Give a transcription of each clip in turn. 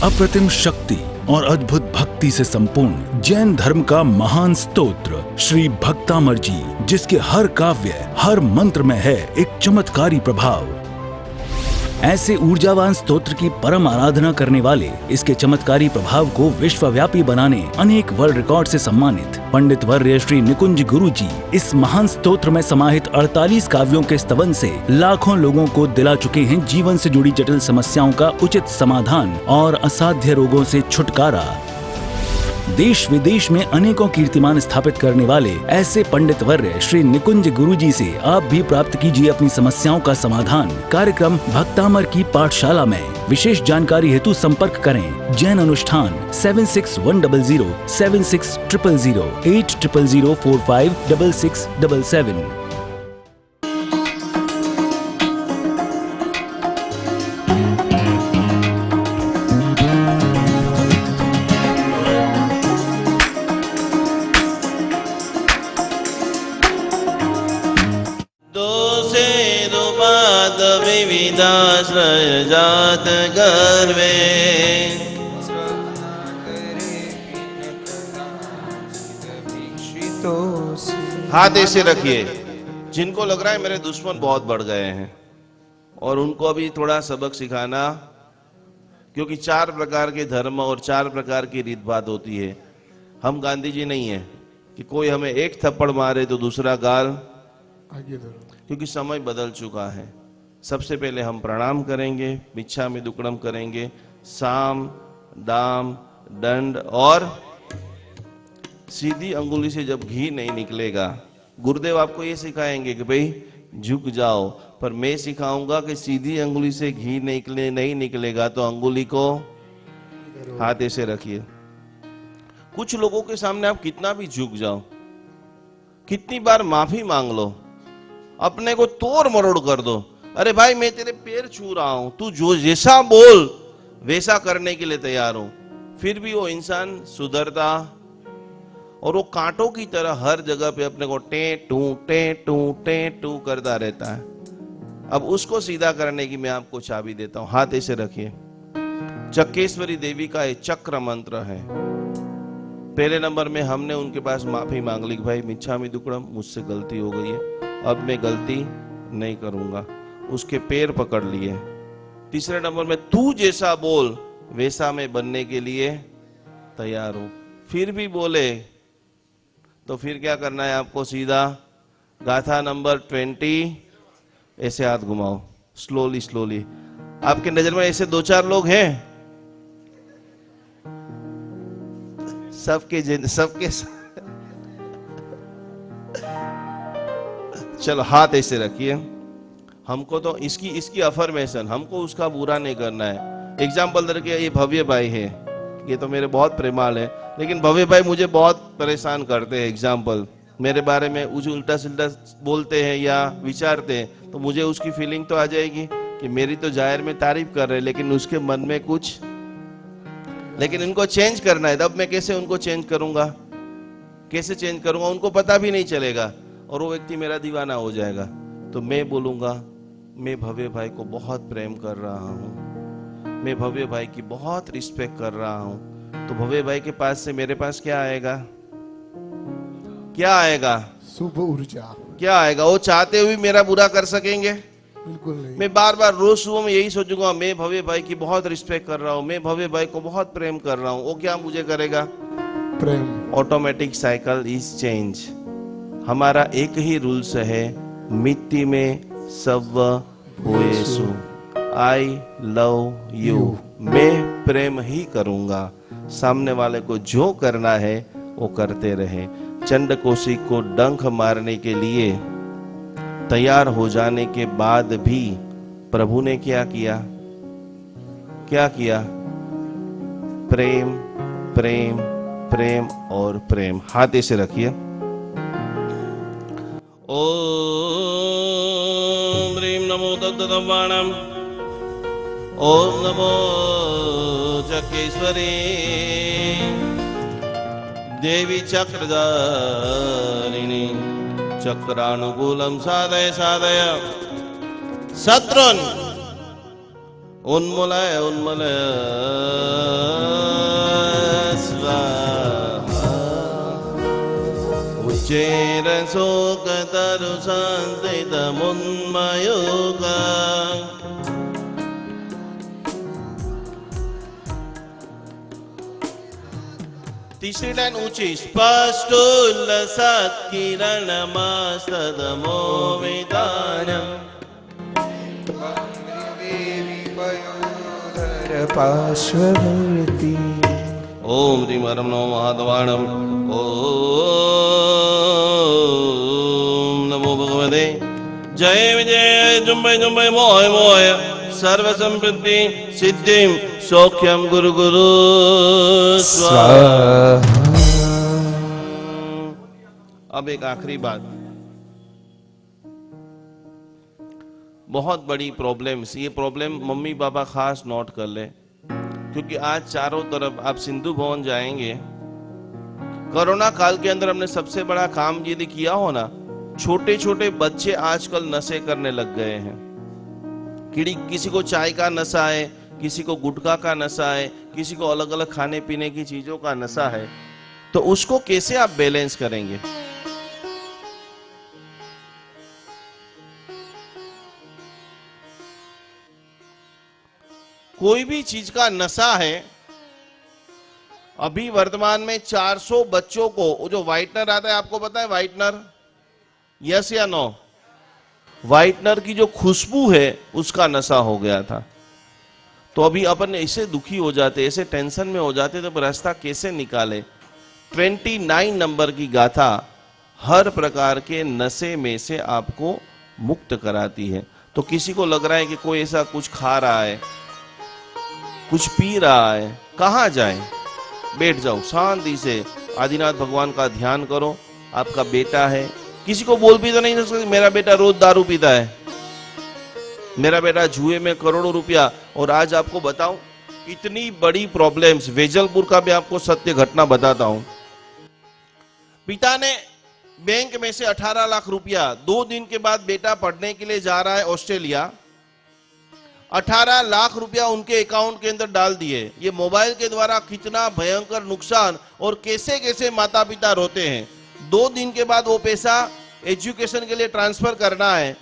अप्रतिम शक्ति और अद्भुत भक्ति से संपूर्ण जैन धर्म का महान स्तोत्र श्री भक्तामर, जिसके हर काव्य, हर मंत्र में है एक चमत्कारी प्रभाव। ऐसे ऊर्जावान स्तोत्र की परम आराधना करने वाले इसके चमत्कारी प्रभाव को विश्वव्यापी बनाने अनेक वर्ल्ड रिकॉर्ड से सम्मानित पंडित वर्य श्री निकुंज गुरुजी इस महान स्तोत्र में समाहित 48 काव्यों के स्तवन से लाखों लोगों को दिला चुके हैं जीवन से जुड़ी जटिल समस्याओं का उचित समाधान और असाध्य रोगों से छुटकारा। देश विदेश में अनेकों कीर्तिमान स्थापित करने वाले ऐसे पंडित वर्य श्री निकुंज गुरुजी से आप भी प्राप्त कीजिए अपनी समस्याओं का समाधान। कार्यक्रम भक्तामर की पाठशाला में। विशेष जानकारी हेतु संपर्क करें जैन अनुष्ठान 7610076000 8000456677। विविधाश्रय जात गर्वे हाथ ऐसे रखिए। जिनको लग रहा है मेरे दुश्मन बहुत बढ़ गए हैं और उनको अभी थोड़ा सबक सिखाना, क्योंकि 4 प्रकार के धर्म और 4 प्रकार की रीत बात होती है। हम गांधी जी नहीं है कि कोई हमें एक थप्पड़ मारे तो दूसरा गाल आगे धरो, क्योंकि समय बदल चुका है। सबसे पहले हम प्रणाम करेंगे, मिच्छामि दुक्कडम करेंगे, साम दाम दंड, और सीधी अंगुली से जब घी नहीं निकलेगा, गुरुदेव आपको ये सिखाएंगे कि भाई झुक जाओ, पर मैं सिखाऊंगा कि सीधी अंगुली से घी नहीं निकलेगा तो अंगुली को हाथ ऐसे रखिए। कुछ लोगों के सामने आप कितना भी झुक जाओ, कितनी बार माफी मांग लो, अपने को तोड़ मरोड़ कर दो, अरे भाई मैं तेरे पैर छू रहा हूं, तू जो जैसा बोल वैसा करने के लिए तैयार हूं, फिर भी वो इंसान सुधरता और वो कांटों की तरह हर जगह पे अपने को टे टू करता रहता है। अब उसको सीधा करने की मैं आपको चाबी देता हूं। हाथ ऐसे रखिए। चक्रेश्वरी देवी का ये चक्र मंत्र है। पहले नंबर में हमने उनके पास माफी मांग ली, भाई मिच्छामि दुक्कडम, मुझसे गलती हो गई है, अब मैं गलती नहीं करूंगा। उसके पैर पकड़ लिए। तीसरे नंबर में तू जैसा बोल वैसा मैं बनने के लिए तैयार हूं। फिर भी बोले तो फिर क्या करना है आपको? सीधा गाथा नंबर 20 ऐसे हाथ घुमाओ, स्लोली स्लोली। आपके नजर में ऐसे 2-4 लोग हैं? सबके चलो हाथ ऐसे रखिए। हमको तो इसकी अफर्मेशन, हमको उसका बुरा नहीं करना है। एग्जाम्पल दे, ये भव्य भाई है, ये तो मेरे बहुत प्रेमाल है, लेकिन भव्य भाई मुझे बहुत परेशान करते हैं। एग्जाम्पल मेरे बारे में उल्टा सिल्टा बोलते हैं या विचारते हैं, तो मुझे उसकी फीलिंग तो आ जाएगी कि मेरी तो जाहिर में तारीफ कर रहे, लेकिन उसके मन में कुछ, लेकिन इनको चेंज करना है। तब मैं कैसे उनको चेंज करूंगा? कैसे चेंज करूंगा? उनको पता भी नहीं चलेगा और वो व्यक्ति मेरा दीवाना हो जाएगा। तो मैं बोलूंगा, मैं भव्य भाई को बहुत प्रेम कर रहा हूं, मैं भव्य भाई की बहुत रिस्पेक्ट कर रहा हूं। तो भव्य भाई के पास से मेरे पास क्या आएगा? क्या आएगा? शुभ ऊर्जा। क्या आएगा? वो चाहते हुए मेरा बुरा कर सकेंगे? बिल्कुल नहीं। मैं बार बार रोज सुबह में यही सोचूंगा, मैं भव्य भाई की बहुत रिस्पेक्ट कर रहा हूं, मैं भव्य भाई को बहुत प्रेम कर रहा हूं। वो क्या मुझे करेगा? प्रेम। Automatic cycle is change. हमारा एक ही रूल्स है, मिट्टी में सव भूयेषु, आई लव यू। मैं प्रेम ही करूंगा, सामने वाले को जो करना है वो करते रहे। चंडकोशी को डंक मारने के लिए तैयार हो जाने के बाद भी प्रभु ने क्या किया? क्या किया? प्रेम प्रेम प्रेम और प्रेम। हाथ ऐसे रखिए। ओम ह्रीं नमो तद्दवाणम, ओम नमो चक्रेश्वरी देवी चक्रधारिणी, चक्रानुकूलम साधय साधय, शत्रुन उन्मूलय उन्मूलय निरशोक तरु संस्थित मुन्मयोग। तीसरी लाइन ऊंची, स्पष्ट उल्लसत् किरण मस्तदमो विदानम्। पार्श्ववर्ती। ओम ह्रीं परम नमो महाद्वाणम्। ओम नमो भगवते जय विजय जुम्बे जुम्बे मोय मोय सर्व संपत्ति सिद्धिं सौख्यम गुरु गुरु स्वाहा। अब एक आखिरी बात, बहुत बड़ी प्रॉब्लम्स, ये प्रॉब्लम मम्मी पापा खास नोट कर ले, क्योंकि आज चारों तरफ आप सिंधु भवन जाएंगे, कोरोना काल के अंदर हमने सबसे बड़ा काम यदि किया हो ना, छोटे छोटे बच्चे आजकल नशे करने लग गए हैं। किसी को चाय का नशा है, किसी को गुटखा का नशा है, किसी को अलग अलग खाने पीने की चीजों का नशा है, तो उसको कैसे आप बैलेंस करेंगे? कोई भी चीज का नशा है, अभी वर्तमान में 400 बच्चों को जो व्हाइटनर आता है, आपको पता है व्हाइटनर, यस या नो? व्हाइटनर की जो खुशबू है उसका नशा हो गया था। तो अभी अपन ऐसे दुखी हो जाते, ऐसे टेंशन में हो जाते, तो रास्ता कैसे निकाले? 29 नंबर की गाथा हर प्रकार के नशे में से आपको मुक्त कराती है। तो किसी को लग रहा है कि कोई ऐसा कुछ खा रहा है, कुछ पी रहा है, कहाँ जाए? बैठ जाओ शांति से, आदिनाथ भगवान का ध्यान करो। आपका बेटा है, किसी को बोल भी तो नहीं सकते मेरा बेटा रोज दारू पीता है, मेरा बेटा जुए में करोड़ों रुपया। और आज आपको बताऊं इतनी बड़ी प्रॉब्लम्स, वेजलपुर का भी आपको सत्य घटना बताता हूं। पिता ने बैंक में से 18 लाख रुपया, 2 दिन के बाद बेटा पढ़ने के लिए जा रहा है ऑस्ट्रेलिया, 18 लाख रुपया उनके अकाउंट के अंदर डाल दिए। ये मोबाइल के द्वारा कितना भयंकर नुकसान, और कैसे कैसे माता पिता रोते हैं। 2 दिन के बाद वो पैसा एजुकेशन के लिए ट्रांसफर करना है,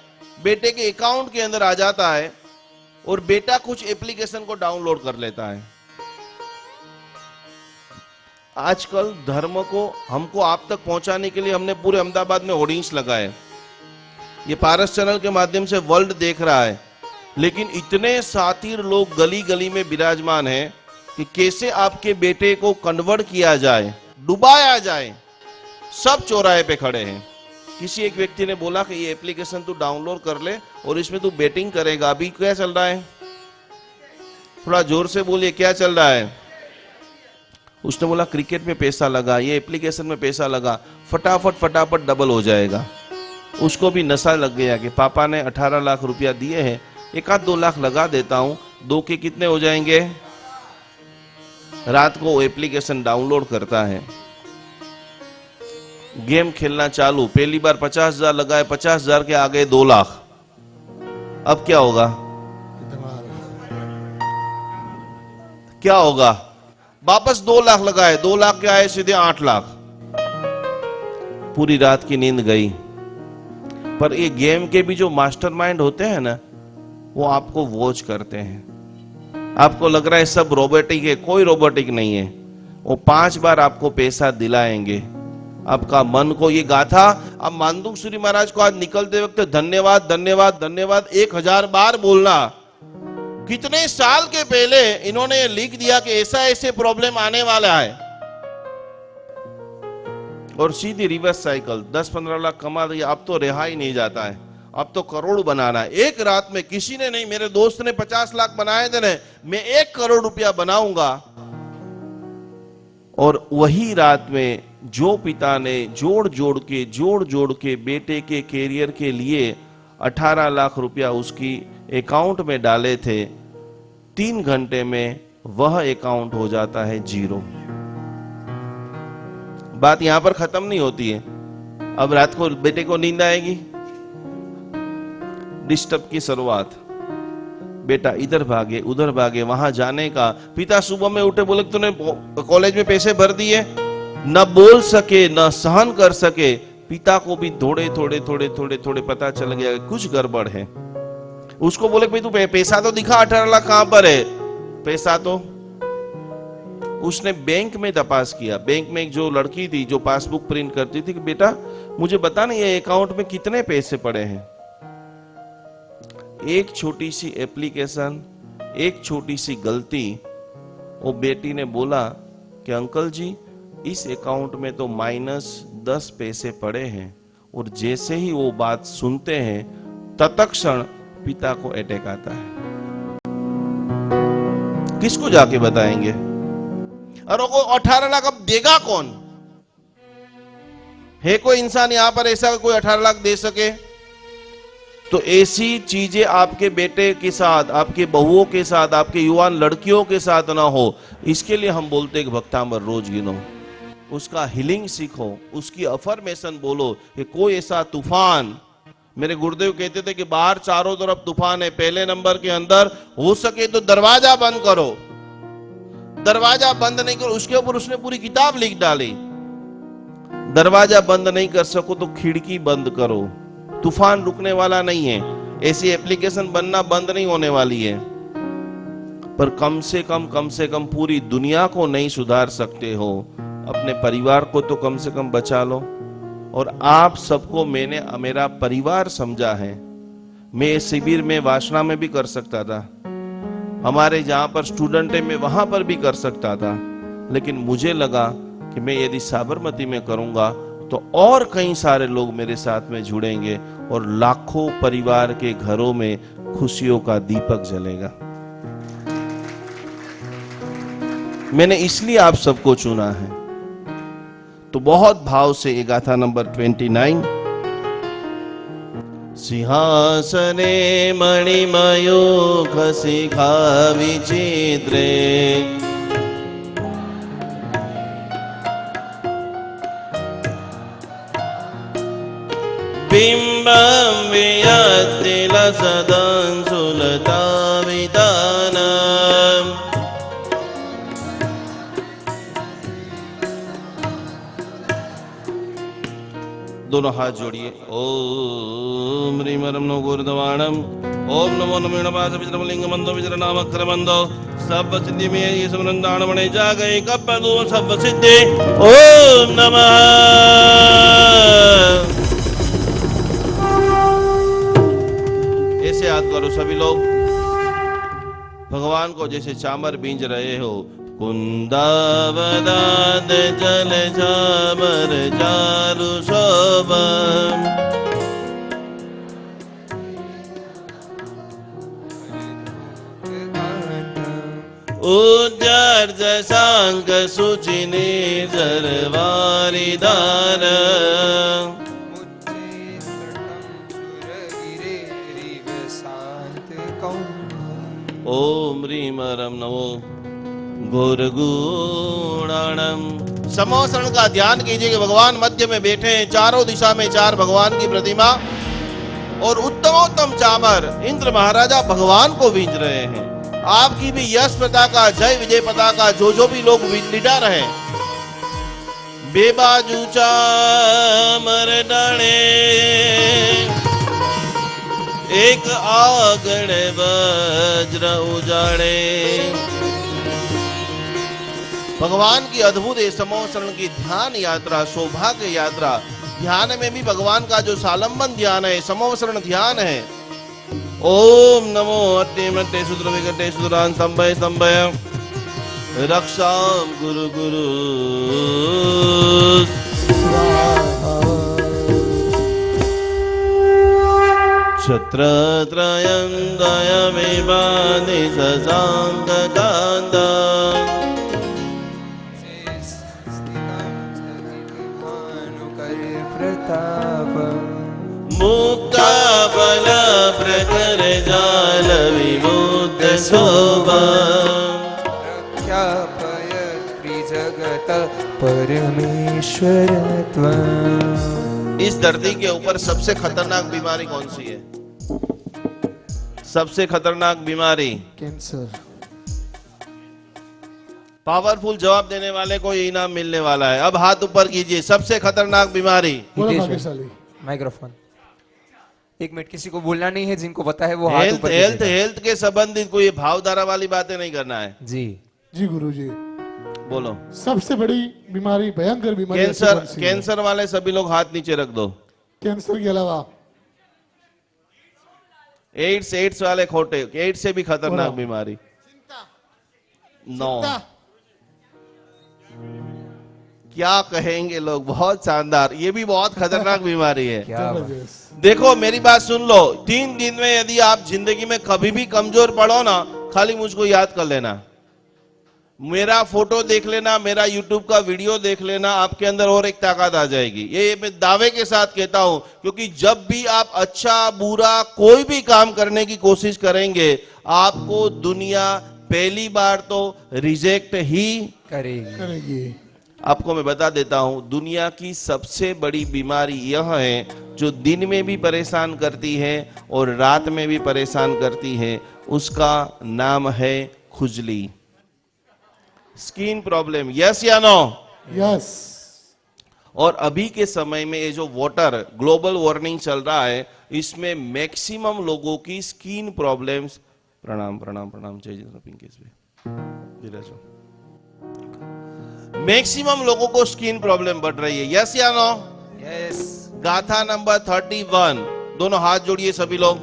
बेटे के अकाउंट के अंदर आ जाता है, और बेटा कुछ एप्लीकेशन को डाउनलोड कर लेता है। आजकल धर्म को हमको आप तक पहुंचाने के लिए हमने पूरे अहमदाबाद में होर्डिंग्स लगाए। ये पारस चैनल के माध्यम से वर्ल्ड देख रहा है, लेकिन इतने सातिर लोग गली गली में विराजमान हैं कि कैसे आपके बेटे को कन्वर्ट किया जाए, डुबाया जाए, सब चौराहे पे खड़े हैं। किसी एक व्यक्ति ने बोला कि ये एप्लीकेशन तू डाउनलोड कर ले और इसमें तू बेटिंग करेगा। अभी क्या चल रहा है? थोड़ा जोर से बोलिए, क्या चल रहा है? उसने बोला क्रिकेट में पैसा लगा, ये एप्लीकेशन में पैसा लगा, फटाफट डबल हो जाएगा। उसको भी नशा लग गया कि पापा ने 18 लाख रुपया दिए हैं, 1-2 लाख लगा देता हूं, 2 के कितने हो जाएंगे? रात को एप्लीकेशन डाउनलोड करता है, गेम खेलना चालू, पहली बार 50,000 लगाए, 50,000 के आगे 2 लाख। अब क्या होगा? क्या होगा? वापस 2 लाख लगाए, 2 लाख के आए सीधे 8 लाख। पूरी रात की नींद गई। पर ये गेम के भी जो मास्टरमाइंड होते हैं ना, वो आपको वॉच करते हैं। आपको लग रहा है सब रोबोटिक है, कोई रोबोटिक नहीं है। वो 5 बार आपको पैसा दिलाएंगे। आपका मन को ये गाथा, अब मानदुक सूरी महाराज को आज निकलते वक्त धन्यवाद धन्यवाद धन्यवाद 1000 बार बोलना। कितने साल के पहले इन्होंने लिख दिया कि ऐसा ऐसे प्रॉब्लम आने वाला है, और सीधी रिवर्स साइकिल 10-15 लाख कमा दिया। अब तो रिहाई नहीं जाता है, अब तो करोड़ बनाना है। एक रात में किसी ने नहीं, मेरे दोस्त ने 50 लाख बनाए थे, मैं 1 करोड़ रुपया बनाऊंगा। और वही रात में जो पिता ने जोड़ जोड़ के बेटे के कैरियर के लिए 18 लाख रुपया उसकी अकाउंट में डाले थे, 3 घंटे में वह अकाउंट हो जाता है 0। बात यहां पर खत्म नहीं होती है। अब रात को बेटे को नींद आएगी, डिस्टर्ब की शुरुआत, बेटा इधर भागे उधर भागे, वहां जाने का। पिता सुबह में उठे, बोले तूने कॉलेज में पैसे भर दिए, न बोल सके न सहन कर सके, पिता को भी थोड़े पता चल गया कि कुछ गड़बड़ है। उसको बोले भाई तू पैसा तो दिखा, 18 लाख कहां पर है पैसा? तो उसने बैंक में तपास किया। बैंक में एक जो लड़की थी जो पासबुक प्रिंट करती थी कि बेटा मुझे बता ना ये अकाउंट में कितने पैसे पड़े हैं। एक छोटी सी एप्लीकेशन, एक छोटी सी गलती, वो बेटी ने बोला कि अंकल जी इस अकाउंट में तो -10 पैसे पड़े हैं। और जैसे ही वो बात सुनते हैं तत्क्षण पिता को अटैक आता है। किसको जाके बताएंगे? और वो 18 लाख अब देगा कौन? है कोई इंसान यहां पर ऐसा कोई 18 लाख दे सके? तो ऐसी चीजें आपके बेटे के साथ, आपके बहुओं के साथ, आपके युवान लड़कियों के साथ ना हो, इसके लिए हम बोलते हैं कि भक्तामृत रोज गिनो, उसका हीलिंग सीखो, उसकी अफर्मेशन बोलो कि कोई ऐसा तूफान, मेरे गुरुदेव कहते थे कि बाहर चारों तरफ तूफान है, पहले नंबर के अंदर हो सके तो दरवाजा बंद करो। दरवाजा बंद नहीं करो, उसके ऊपर उसने पूरी किताब लिख डाली। दरवाजा बंद नहीं कर सको तो खिड़की बंद करो। तूफान रुकने वाला नहीं है, ऐसी एप्लीकेशन बनना बंद नहीं होने वाली है, पर कम से कम पूरी दुनिया को नहीं सुधार सकते हो, अपने परिवार को तो कम से कम बचा लो। और आप सबको मैंने मेरा परिवार समझा है। मैं इस शिविर में वासना में भी कर सकता था, हमारे जहां पर स्टूडेंट है मैं वहां पर भी कर सकता था, लेकिन मुझे लगा कि मैं यदि साबरमती में करूंगा तो और कई सारे लोग मेरे साथ में जुड़ेंगे और लाखों परिवार के घरों में खुशियों का दीपक जलेगा। मैंने इसलिए आप सबको चुना है। तो बहुत भाव से ये गाथा नंबर 29। सिंहासने मणिमयो खसिखा विचित्रे बिंबं वियति लसदं सुलता वितानम् दोनों हाथ जोड़िए। ओम ह्रीं रं नमो गुरुर्दवाणम। ओम नमो नमो नमः विजृंभलिंग मंदो विजृनाम अक्षर मंदो सब सिद्धि में ये समरंदान मणे जा गए कप दो सब सिद्धि। ओम नमः। ऐसे याद करो सभी लोग, भगवान को जैसे चामर बींज रहे हो। कुंदावदाद जल चामर चारु शोभम उज्जर जसांग सुचि निर्जरवारी दार ओम ह्रीं रं नमो गुरुगुणाणम। समोसरण का ध्यान कीजिए कि भगवान मध्य में बैठे हैं, चारों दिशा में 4 भगवान की प्रतिमा और उत्तमोत्तम चामर इंद्र महाराजा भगवान को बींज रहे हैं। आपकी भी यश पताका, जय विजय पताका, जो भी लोग लीडर हैं, बेबाजू चामर डाणे एक आगण वज्र उजाड़े। भगवान की अद्भुत समोसरण की ध्यान यात्रा, सौभाग्य यात्रा। ध्यान में भी भगवान का जो सालंबन ध्यान है, समोसरण ध्यान है। ओम नमो अट्टे मट्टे सुद्र विकटे सुद्रान स्तंभय स्तंभय रक्षाम गुरु गुरु छत्रत्रयं दयमेवानि ससांग कांदा मुक्ता बल प्रकर जाल विमुक्त शोभा जगत परमेश्वरत्व। इस धरती के ऊपर सबसे खतरनाक बीमारी कौन सी है? सबसे खतरनाक बीमारी कैंसर। पावरफुल जवाब देने वाले को ये इनाम मिलने वाला है। अब हाथ ऊपर कीजिए। सबसे खतरनाक बीमारी। बोलो हितेश भाग्यशाली। माइक्रोफोन। 1 मिनट, किसी को बोलना नहीं है, जिनको पता है वो हाथ हेल्थ ऊपर हेल्थ कीजिएगा। हेल्थ के संबंधित कोई भावधारा वाली बातें नहीं करना है। जी जी गुरुजी, बोलो। सबसे बड़ी बीमारी, भयंकर बीमारी ऐसी कैंसर, कौन सी है? कैंसर वाले सभी लोग हाथ नीचे रख दो। कैंसर के अलावा एड्स, एड्स वाले खोटे, एड्स से भी खतरनाक बोलो। बीमारी। नो, क्या कहेंगे लोग, बहुत शानदार। ये भी बहुत खतरनाक बीमारी है। क्या बात। जबरदस्त। देखो मेरी बात सुन लो, 3 दिन में यदि आप जिंदगी में कभी भी कमजोर पड़ो ना, खाली मुझको याद कर लेना, मेरा फोटो देख लेना, मेरा यूट्यूब का वीडियो देख लेना, आपके अंदर और एक ताकत आ जाएगी। ये मैं दावे के साथ कहता हूं, क्योंकि जब भी आप अच्छा बुरा कोई भी काम करने की कोशिश करेंगे, आपको दुनिया पहली बार तो रिजेक्ट ही करेगी। करेगी। आपको मैं बता देता हूं, दुनिया की सबसे बड़ी बीमारी यह है, जो दिन में भी परेशान करती है और रात में भी परेशान करती है। उसका नाम है खुजली, स्किन प्रॉब्लम। यस या नो? यस। और अभी के समय में ये जो वाटर ग्लोबल वार्मिंग चल रहा है, इसमें मैक्सिमम लोगों की स्किन प्रॉब्लम्स। प्रणाम प्रणाम प्रणाम। जय जय पिंकेश भाई, विराजो। मैक्सिमम लोगों को स्किन प्रॉब्लम बढ़ रही है। यस या नो? यस। गाथा नंबर 31। दोनों हाथ जोड़िए सभी लोग।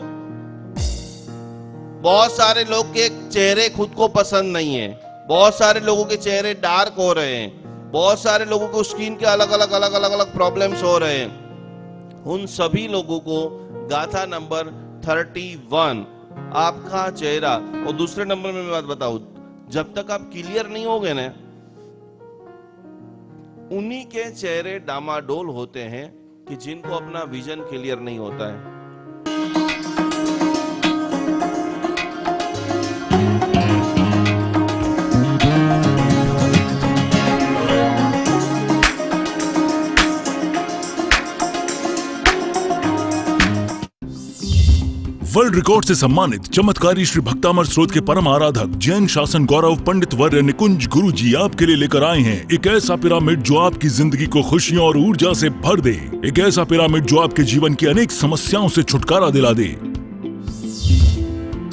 बहुत सारे लोग के चेहरे खुद को पसंद नहीं है, बहुत सारे लोगों के चेहरे डार्क हो रहे हैं, बहुत सारे लोगों को स्किन के अलग अलग प्रॉब्लम्स हो रहे हैं। उन सभी लोगों को गाथा नंबर 31, आपका चेहरा। और दूसरे नंबर में मैं बात बताऊं, जब तक आप क्लियर नहीं होगे ना, उन्हीं के चेहरे डामाडोल होते हैं कि जिनको अपना विजन क्लियर नहीं होता है। वर्ल्ड रिकॉर्ड से सम्मानित चमत्कारी श्री भक्तामर स्रोत के परम आराधक जैन शासन गौरव पंडित वर्य निकुंज गुरु जी आपके लिए लेकर आए हैं एक ऐसा पिरामिड जो आपकी जिंदगी को खुशियों और ऊर्जा से भर दे। एक ऐसा पिरामिड जो आपके जीवन की अनेक समस्याओं से छुटकारा दिला दे।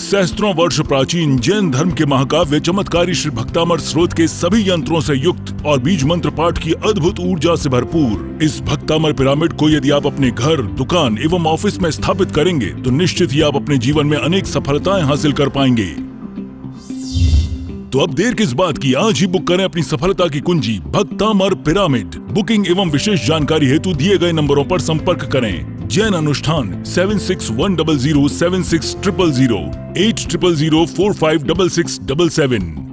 सहस्त्रों वर्ष प्राचीन जैन धर्म के महाकाव्य चमत्कारी श्री भक्तामर स्रोत के सभी यंत्रों से युक्त और बीज मंत्र पाठ की अद्भुत ऊर्जा से भरपूर इस भक्तामर पिरामिड को यदि आप अपने घर, दुकान एवं ऑफिस में स्थापित करेंगे तो निश्चित ही आप अपने जीवन में अनेक सफलताएं हासिल कर पाएंगे। तो अब देर किस बात की, आज ही बुक करें अपनी सफलता की कुंजी भक्तामर पिरामिड। बुकिंग एवं विशेष जानकारी हेतु दिए गए नंबरों पर संपर्क करें। जैन अनुष्ठान 7610076000 8000456677।